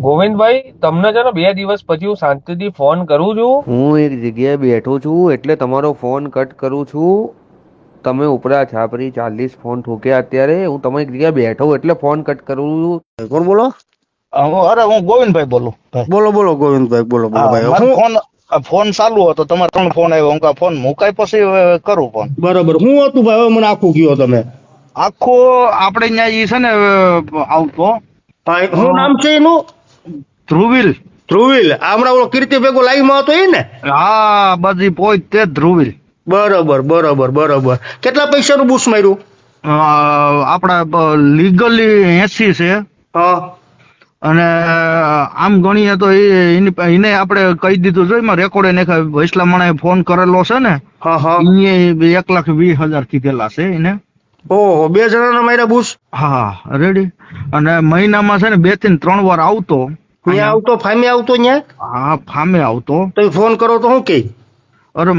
ગોવિંદભાઈ, તમને છે ને 2 દિવસ પછી હું શાંતિથી ફોન કરું છું. હું એક જગ્યાએ બેઠો છું એટલે તમારો ફોન કટ કરું છું. તમે ઉપરા છાપરી 40 ફોન ઠોક્યા અત્યારે. હું તમે એક જગ્યાએ બેઠો એટલે ફોન કટ કરું છું. કોણ બોલો? અરે હું ગોવિંદભાઈ બોલું ભાઈ. બોલો બોલો ગોવિંદભાઈ, બોલો બોલો હા, ભાઈ. મારો હું ફોન ચાલુ હતો, તમારે 3 ફોન આવ્યો. હું ફોન મુકાય પછી કરું ફોન. બરાબર. હું હતું ભાઈ, હવે મને આખું કયો તમે. આખો આપણે ત્યાં ઈ છે ને આવતો હા, શું નામ છે એનું? ધ્રુવીલ. ધ્રુવીલ. હમણાં ઓલો કીર્તિ ભેગો લાઈવ માં હતો એ ને? હા, બધી પોઈન્ટ તે ધ્રુવીલ. બરાબર બરાબર બરાબર. કેટલા પૈસાનું બુશ માર્યું? આપડા લીગલી 80 છે. હા. અને આમ ગણીએ તો એને આપણે કહી દીધું છે, એમાં રેકોર્ડ એને વૈસલા મણાએ ફોન કરેલો છે ને. હા હા. એને 1,20,000 કીધેલા છે એને. ઓહો, 2 જણાના માર્યા બુશ? હા, રેડી. અને મહિનામાં છે ને 2 થી 3 વાર આવતો. ત્યાં આવતો, ફામે આવતો ત્યાં? હા, ફામે આવતો. તમે ફોન કરો તો શું કે? અરે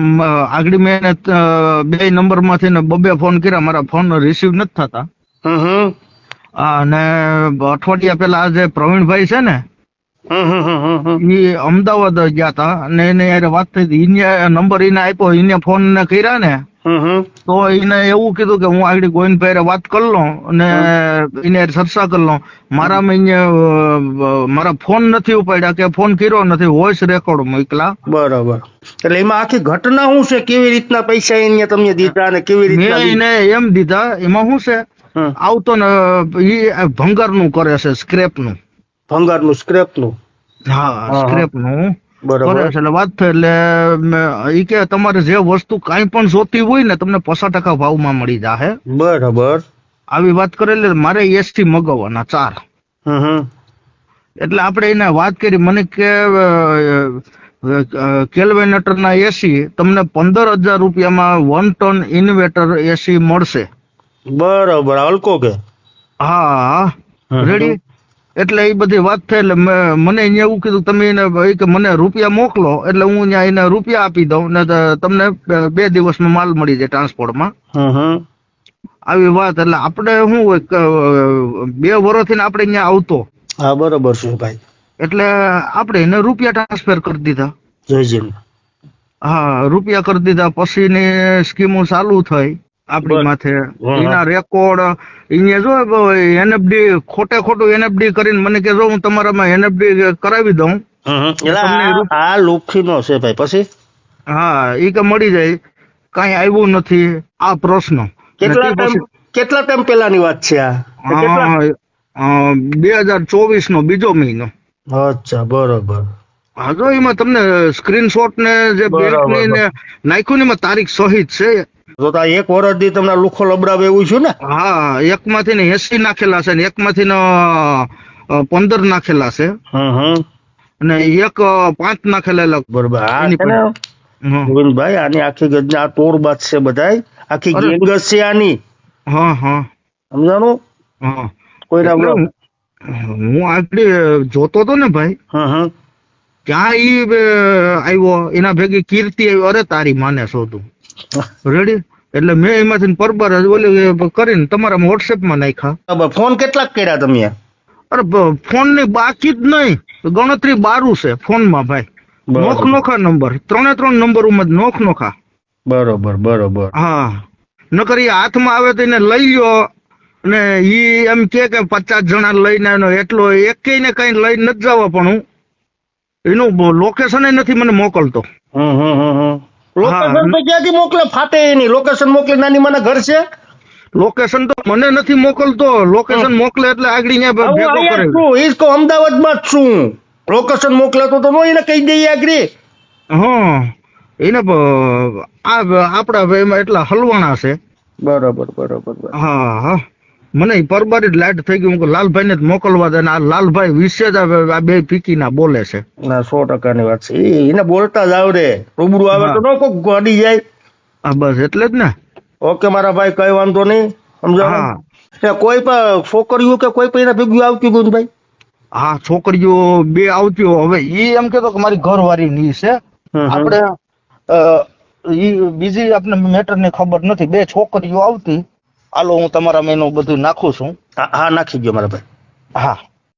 આગળ મેં 2 નંબર માંથી ને 2 ફોન કર્યા, મારા ફોન રિસીવ નથી થતા. અને અઠવાડિયા પેલા જે પ્રવીણભાઈ છે ને, એ અમદાવાદ ગયા હતા અને એને યાર વાત થઈ હતી. એને નંબર એને આપ્યો, એને ફોન ને કર્યા ને તો એને એવું કીધું કે હું આગળ ગોવિંદભાઈ વાત કરી લઉં અને એને ચર્ચા કરી લઉં. મારામાં મારા ફોન નથી ઉપાડ્યા કે ફોન કર્યો નથી, વોઇસ રેકોર્ડ મોકલા. બરાબર. એટલે એમાં આખી ઘટના શું છે? કેવી રીતના પૈસા એને તમને દીધા અને કેવી રીતના? મેં એને એમ દીધા. એમાં શું છે, આવતો ને એ ભંગાર નું કરે છે, સ્ક્રેપ નું. ભંગાર નું, સ્ક્રેપ નું? હા, સ્ક્રેપ નું બરાબર. કરે છે. એટલે વાત થઈ એટલે ઈ કે તમારે જે વસ્તુ કાંઈ પણ જોતી હોય ને તમને 50% ભાવમાં મળી જાહે. બરાબર. આવી વાત કરેલી. મારે એસટી મગાવવાના 4. એટલે આપણે એને વાત કરી. મને કે કેલ્વેનેટર ના એસી તમને 15,000 રૂપિયામાં 1 ટન ઇન્વર્ટર એસી મળશે. બરાબર. હલકો કે? હા, રેડી. એટલે એ બધી વાત થઈ એટલે મને અહીંયા એવું કીધું તમે એને કે મને રૂપિયા મોકલો એટલે હું અહીંયા એને રૂપિયા આપી દઉં ને તમને 2 દિવસમાં માલ મળી જાય ટ્રાન્સપોર્ટમાં. આવી વાત. એટલે આપણે શું હોય 2 વર્ષથી આપણે અહીંયા આવતો. હા, બરોબર છે ભાઈ. એટલે આપણે એને રૂપિયા ટ્રાન્સફર કરી દીધા. જયજી. હા, રૂપિયા કરી દીધા. પછીની સ્કીમો ચાલુ થઈ આપણી માથે. એના રેકોર્ડ અહીંયા જો એનએફડી ખોટું એનએફડી કરીને મને કે જો હું તમારામાં એનએફડી કરાવી દઉં. આ લુખી નો છે ભાઈ. પછી? હા, એ કે મળી જાય. કઈ આવ્યું નથી આ પ્રશ્ન. કેટલા ટાઈમ પેલાની વાત છે આ? 2024 નો 2 મહિનો. અચ્છા, બરોબર. હા, જો એમાં તમને સ્ક્રીનશોટ ને જે બેંક ની ને નાખ્યું ને એમાં તારીખ સહિત છે. તો 1 વર્ષથી તમને લુખો લબડાવે એવું છે ને? હા, એક માંથી ને 80 નાખેલા છે ને એક માંથી ને 15 નાખેલા છે અને એક 5 નાખેલા. બરોબર. ગોવિંદભાઈ, આની આખી ગજના આ તોડબાજ છે બધાય. આખી ગેંગ જ છે આની. સમજાણું? કોઈના હું આગળ જોતો હતો ને ભાઈ, ત્યાં ઈ આવ્યો, એના ભેગી કીર્તિ આવ્યો. અરે તારી માને શોધું. રેડી. એટલે મેં એમાંથી પરબર ઓલી કરીને તમારા વોટ્સએપ માં નાખ્યા. ફોન કેટલાક કર્યા તમે? અરે ફોન ની બાકી જ નહીં, ગણતરી 12 છે ફોન માં ભાઈ. નોખા નંબર 3 નંબર ઉમર નોખા. બરોબર બરોબર. હા, નકર એ હાથમાં આવે તો એને લઈ લ્યો અને ઈ એમ કે 50 જણા લઈને આવ્યો. એટલો એકેય ને કઈ લઈ નથી જવા, પણ હું એનું લોકેશન નથી મને મોકલતો. લોકેશન તો ક્યાંથી મોકલે? ફાટે એની લોકેશન મોકલે. નાની માના ઘર છે. લોકેશન તો મને નથી મોકલતો. લોકેશન મોકલે એટલે આગળ ભેગો કરે. હું અમદાવાદમાં જ છું. લોકેશન મોકલે તો એને કહી દઈએ આગળ. હા, એને આપડા એમાં એટલા હલવાણા છે. બરોબર બરોબર. હા હા, મને પરબારી જ લાઈટ થઈ ગયું. લાલભાઈ ને જ મોકલવા દે. આ લાલભાઈ વિશે જ આ 2 પીકી ના બોલે છે. ના, 100% ની વાત છે. એને બોલતા જ આવડે. રૂબરૂ આવે તો ન કોક ગાડી જાય. હા, બસ એટલે જ ને. ઓકે મારા ભાઈ, કઈ વાંધો નહીં. સમજાવો? કોઈ પણ છોકરીઓ કે કોઈ પણ એના ભેગું આવતી ગયું ભાઈ? હા, છોકરીઓ 2 આવતી. હવે ઈ એમ કેતો કે મારી ઘરવાળી ની છે. આપણે બીજી આપણે મેટર ની ખબર નથી. 2 છોકરીઓ આવતી. હાલો, હું તમારા મેનું બધું નાખું છું. હા, નાખી ગયો મારા ભાઈ. હા.